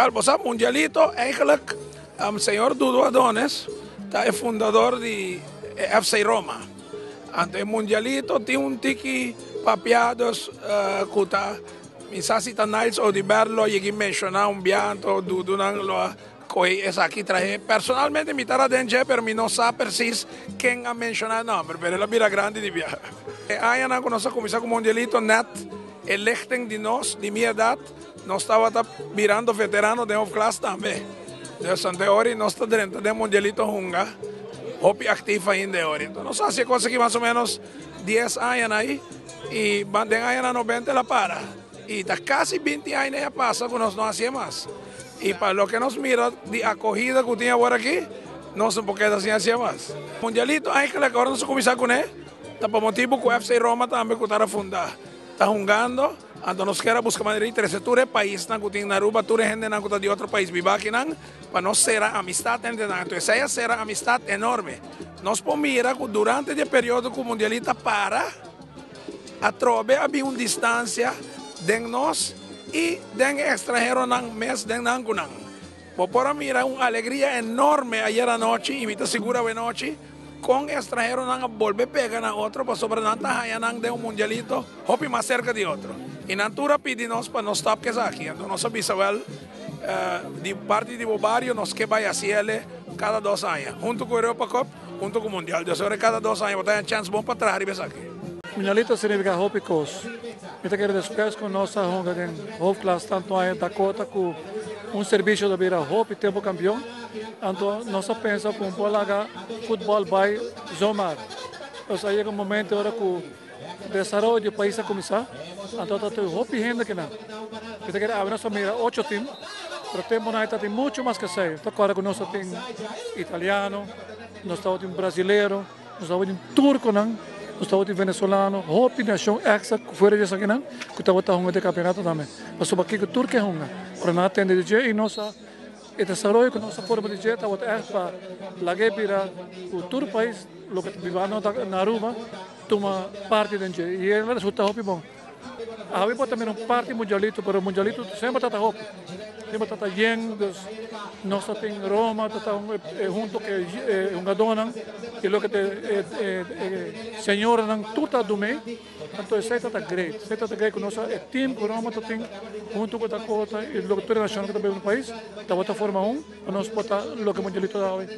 Palbosa Mundialito, eigenlijk, senhor Dudu Adonis, é fundador de FC Roma. Ante Mundialito tem tiki papiados kuta misasi tanais o di berlo yegi mencionar bianto Dudu nang lo koi es aquí traje personalmente mi tara denje pero mi no sa precis quem a mencionar nombre pero la bira grande di via. Aí na conoça começar com Mundialito net electen de nós de minha idade nós estava virando veterano de off class também. Então ante ori nós está dentro de Mundialito hunga hopi activa ainda ori. Então nós assim consegui mais ou menos 10 anos aí e bandem aí na 90 la para. Y está casi 20 años ya pasa que nos no hacía más. Y para lo que nos mira de acogida que tiene ahora aquí, no sé por qué así hacía más. Mundialito, hay que le ahora no se comienza con él. Está por motivo que FC Roma también que está fundada. Está jugando, entonces nos quiere buscar manera de interés. Tú eres país, que tiene Naruba, tú eres gente de otro país, viva aquí, para no ser amistad. Entonces ella será amistad enorme. Nos mira que durante el periodo que el Mundialito para, a trove había una distancia den nós e den extranjero nang mes den nangunang. Por mira una alegría enorme ayer anoche y me te segura de noche con extranjero nang volver pegar a otro para sobre nanta hayanang de un mundialito hopi más cerca de otro. Y natura pidimos para no stop que es aquí. Entonces nos avisa de parte de Bobario nos que vaya a hacerle cada 2 años. Junto con Europa Cup, junto con Mundial. Yo sobre cada 2 años voy a tener chance bom para traer y ves aquí. Mundialito significa hopi cos. Kita quer despedir com nossa honra em Hope Class tanto aí da cota com serviço da beira Hope tempo campeão. Então nossa pensa com polaga futebol vai zomar. Então chega um momento agora que o desenvolvimento do país a começar. Então tá Hope renda que não. Kita quer abrir nossa mira 8 times. Pero tempo não tem muito mais que ser. Então agora que nós tem italiano, nós temos brasileiro, nós temos turco não. Nós estamos venezolano, hopi nação exa fora disso aqui não, que estava tão de campeonato também. Mas sobre aqui que Turquia é uma, para nós atender de jeito e nossa desenvolvimento com nossa forma de jeito, estava para lagar para o todo país, o que vivano na Aruba, toma parte de jeito e ele resulta hopi bom. A Aruba também é parte mundialito, mas o mundialito sempre está hopi, sempre está bem, nós tem Roma, está junto que uma dona e o que senhora não tudo do meio, então isso está great com nossa time com Roma tem junto com a cota e o que nacional que também no país, está outra forma para nós botar o que mundialito dá hoje.